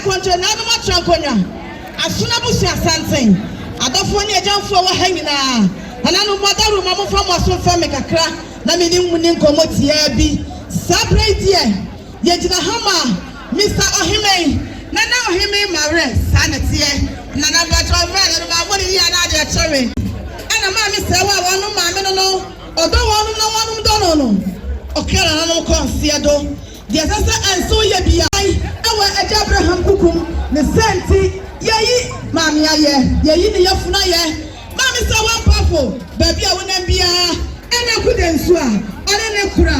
control na no matrankonya asuna busu asanten adofo ne agyanfo wa hanyina ana no modaru ma mo fa mo so fa me kakra na me nim ni nkomotia bi sabrade ye gina hama Mr. Ohimei nana Ohimei mare sanete nana bacho friend no ma woni ya na de chere ana ma mi se wa wonu ma me no odo wonu no wonu do no okera na no konsia do de sasa anso ye bia ewa eja Abraham kukum ne senti yeyi mami aye yeyi ne yafuna ye mami se wa pafo baby a wona bia ena kudensu a ore ne kura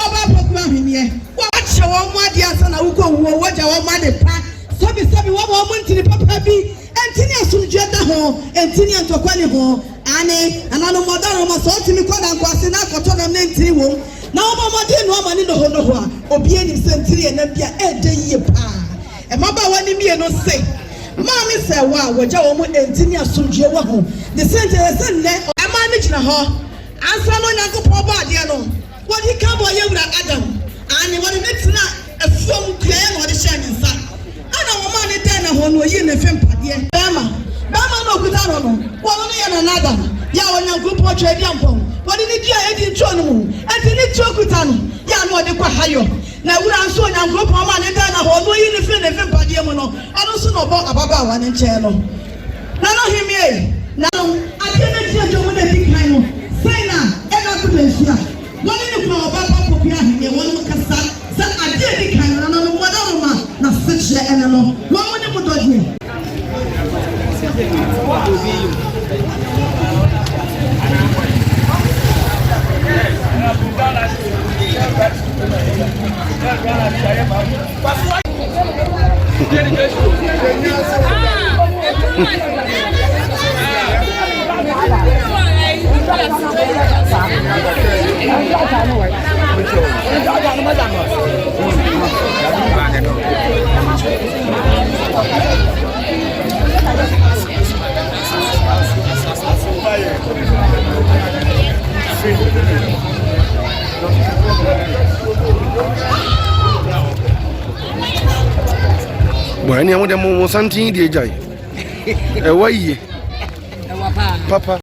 oba pokuma hwenie wa che wo mu ade asa na wuko wo waja wo ma de pa sabi wo mu ntini papa bi entini asumdwe da ho entini antokwa ne ho ane anano modaro ma so timi koda nkwase na akoto na ntini wo na wo mamode no amani no ho no ho a obi ani sentiri na bia ede yie pa e maba wani mie no se mami se wa waja wo mu entini asumdwe wo ho de sentiri se ne ama ni gina ho ansa no nyankopɔ ba ade no wodi ka bo yewura Adam ane wodi metina afuom klee na wodi hye nsa ana wo ma ne den na ho no yi ne fempade bema no okuta no no wo no ye na nada ya wo nyankopɔ twa di ampon wodi ni dia edi ntwo no mu enti ni twa okuta no ya no wodi kwa hayo na wura nso nyankopɔ ma ne den na ho no yi ne fempade mu no ono so no bo ababa wa ne nche no na no himie na no ade ne tia jomo na di kan no sai na e ga ku den sia woni ni kwa obaba popia himie woni kasa sa ade di kan no no mo da no ma na seche ene no wo mo ni mo doje Boy, any of them was something, dear Jay. Away, Papa.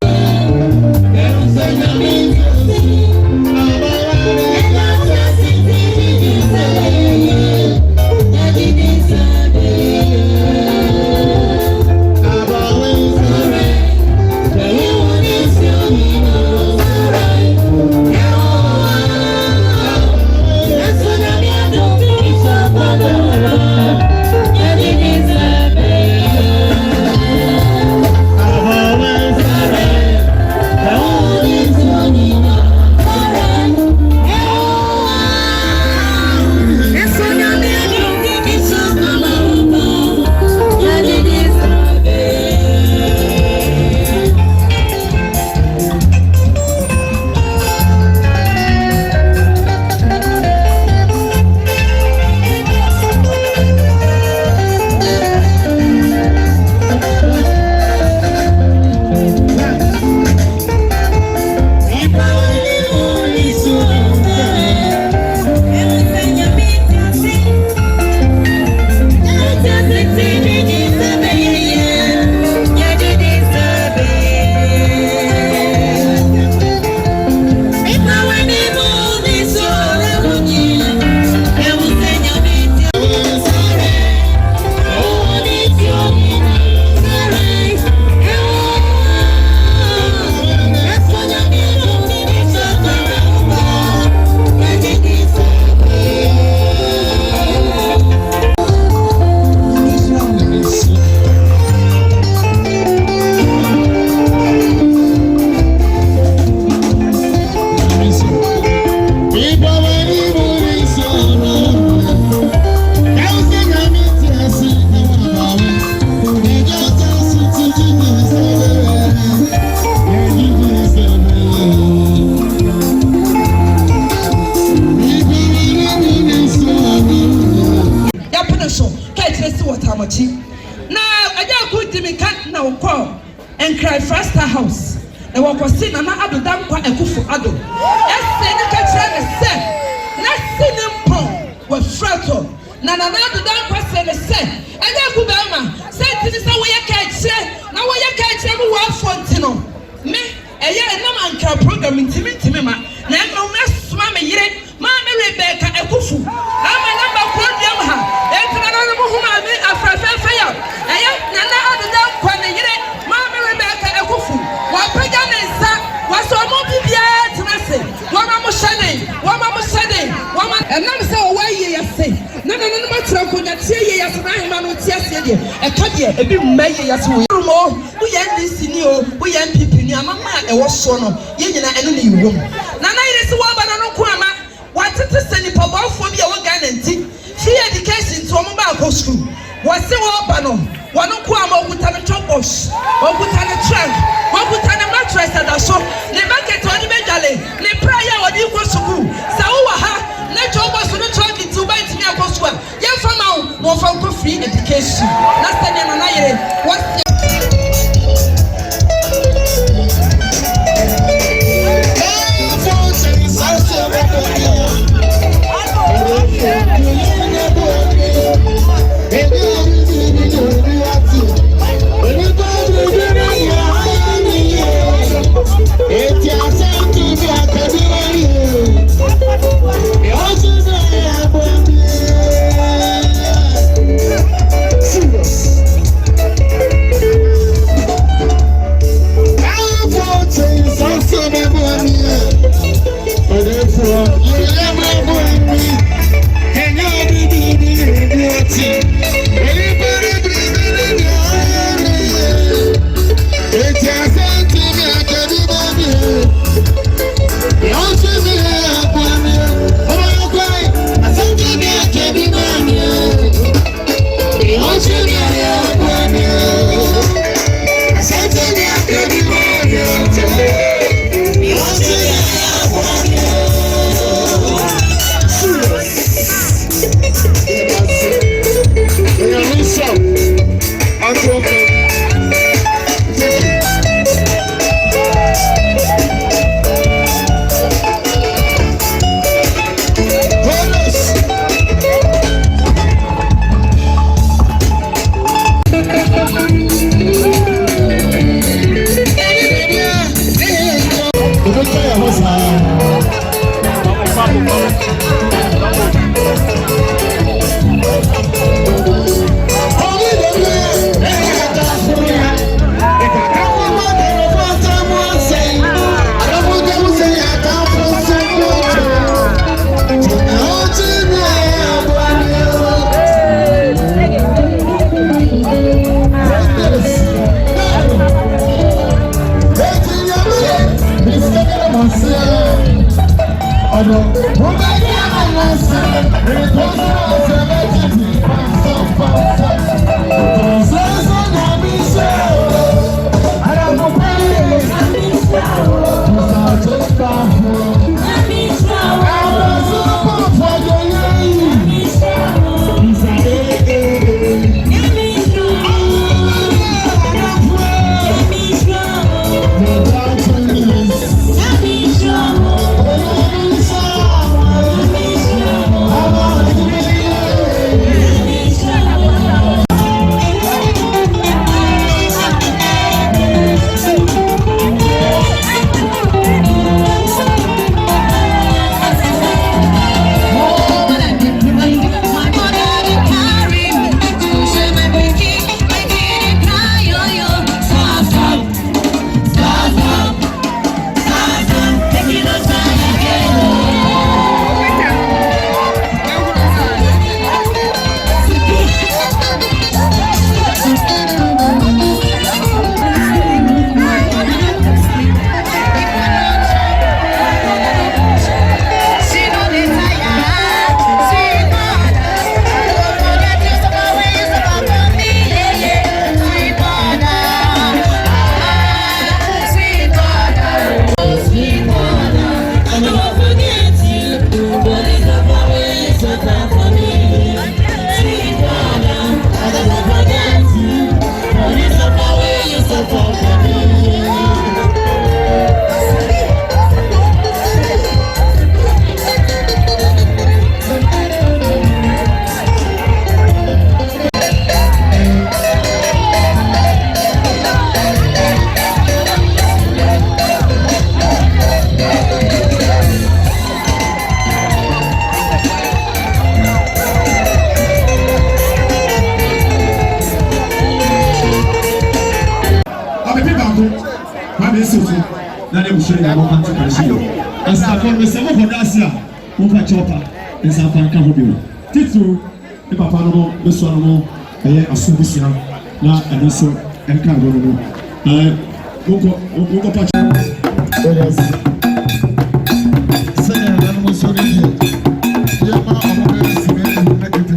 na aja ku dimika na ukọ enkrai Frasta House na wakosi na adodam kwa ekufu ado ese ne ka kire ne se na sinempo wa frato na na do dan kwase ne se enya ku ba ma se tini se wo ye ka kire na wo ye ka kire mu wa fonti no me eye enam anka program ntimi ma na me me suma me yire ma me Rebecca Ekufu ama namba program ha entra na mo huma me afrafa ya eye na na do dan kwa ne yire ma me Rebecca Ekufu wa pega ne nsa wa so mo bibia tenase wa ma mo shade enam se o wa ye yase na ma tra ko nya tie ye yase na hema no tie ase de e ka de e bi mma ye yase wo mo wo ye ndisi ni o wo ye mpipi ni amama e wo so no ye nyina eno ne yiwom na yire se wo ba na no ko ama wa tete se ni pabofo bi e wo ga na nti free education to mo ba ko school wo se wo ba no wo no ko ama oguta ne chopos oguta ne trunk oguta ne mattress da so ne market oni bejale ne prayer odi ko school sa wo wa ha na chopos no trunk to buy ti me akosua ye fama wo fa ko free education na sanya na yire wo Kwame Sofu na ne bushiri na mo kanto kan shiro asafo me se mo hodasi a mo fa chopa nsafa nka ho biwo titu e papa no be so no eye asubisia na eno so enka go no mo pa sene na mo so ni ya ma o be si me na kete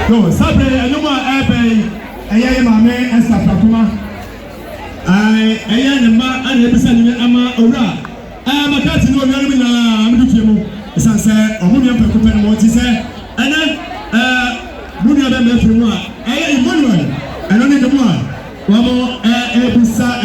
No, sabre anuma ebe eye mame Esther Fakuma. Ai eye ne ma ana ebisa ni ama owura. Makati no wiare mi na amdu fiemu. Isan se omo mi ampa kupa no ti se And then, Bunia them everyone. Emmanuel, and only the one. One more, beside.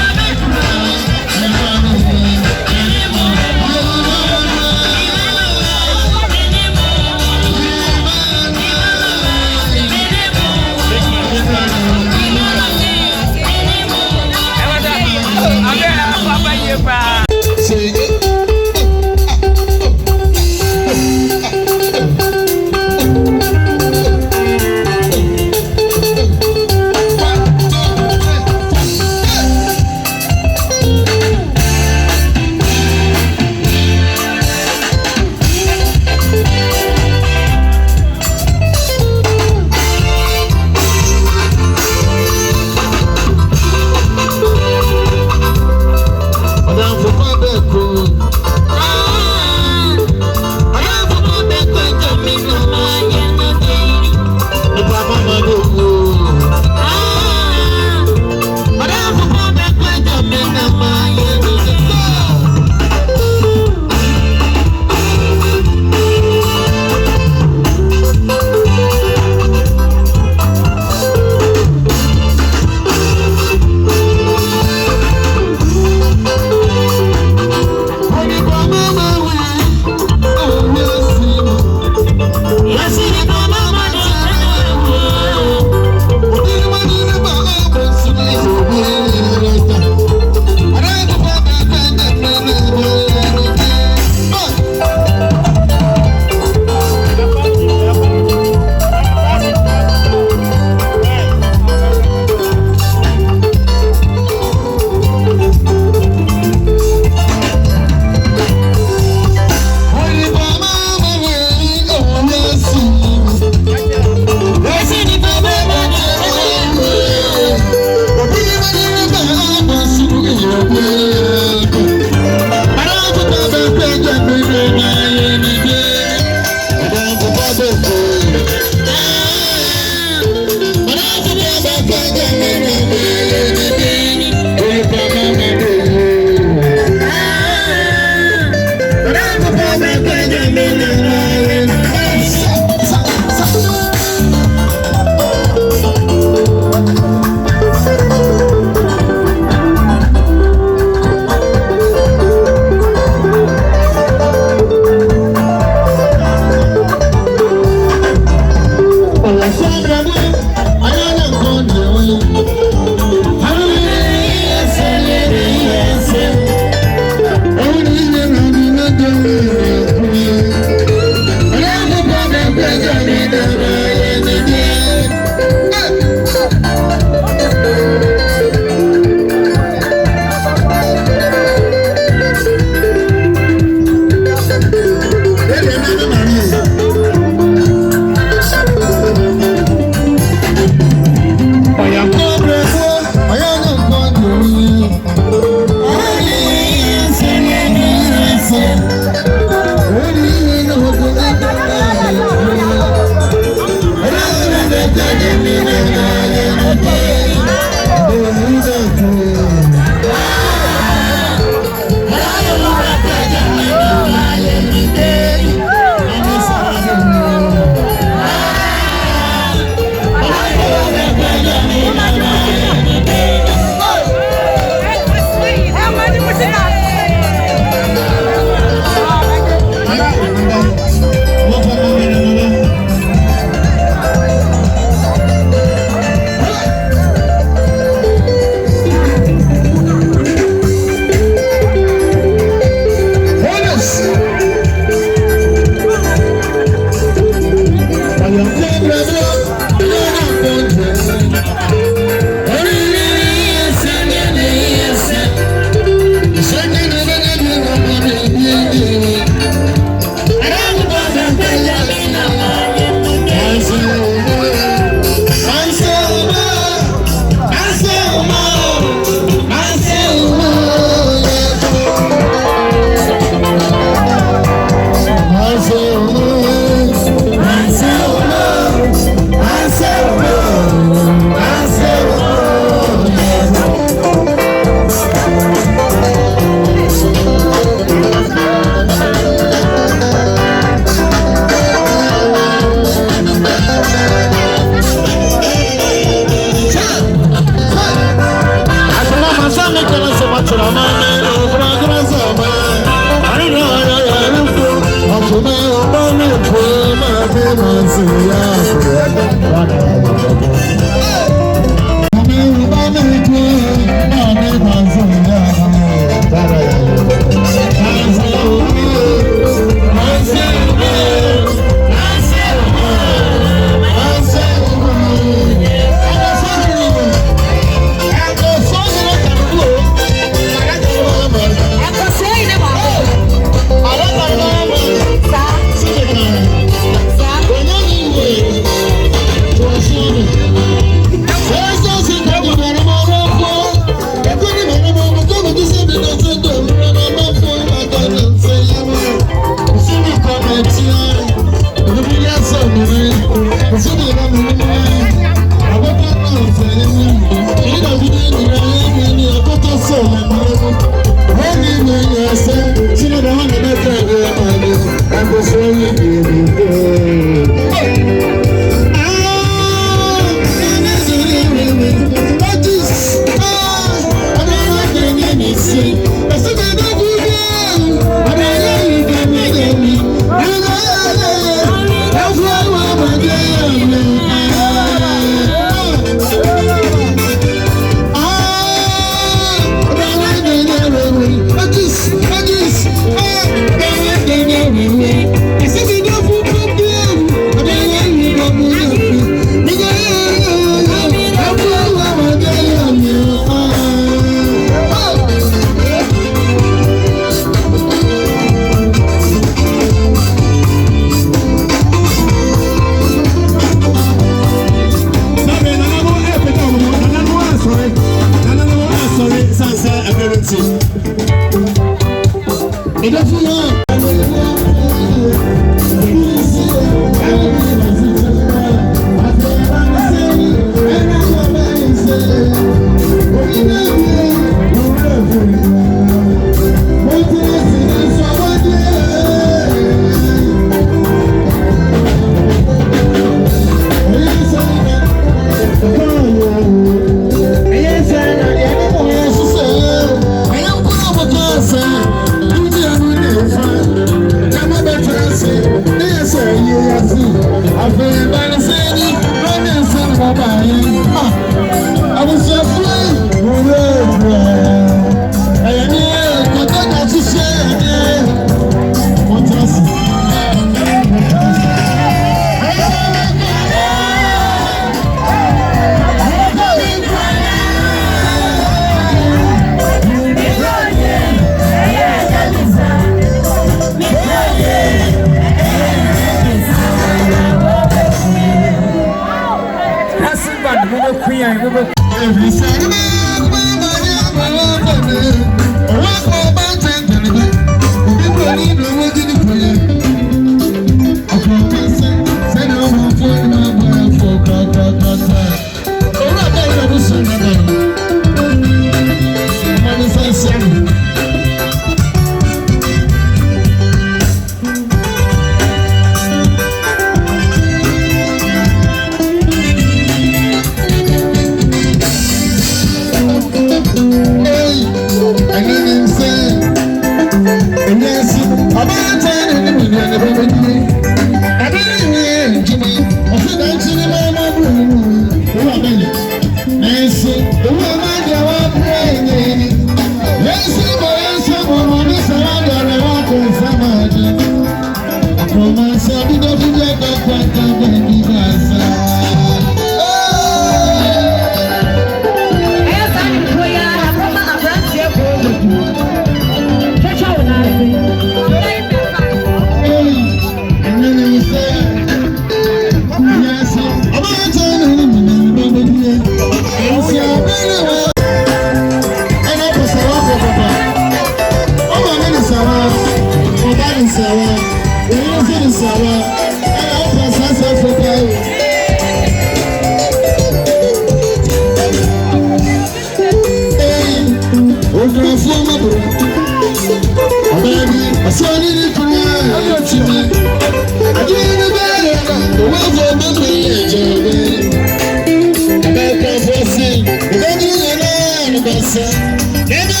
Yeah.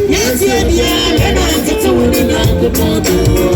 Yes, yeah, yeah,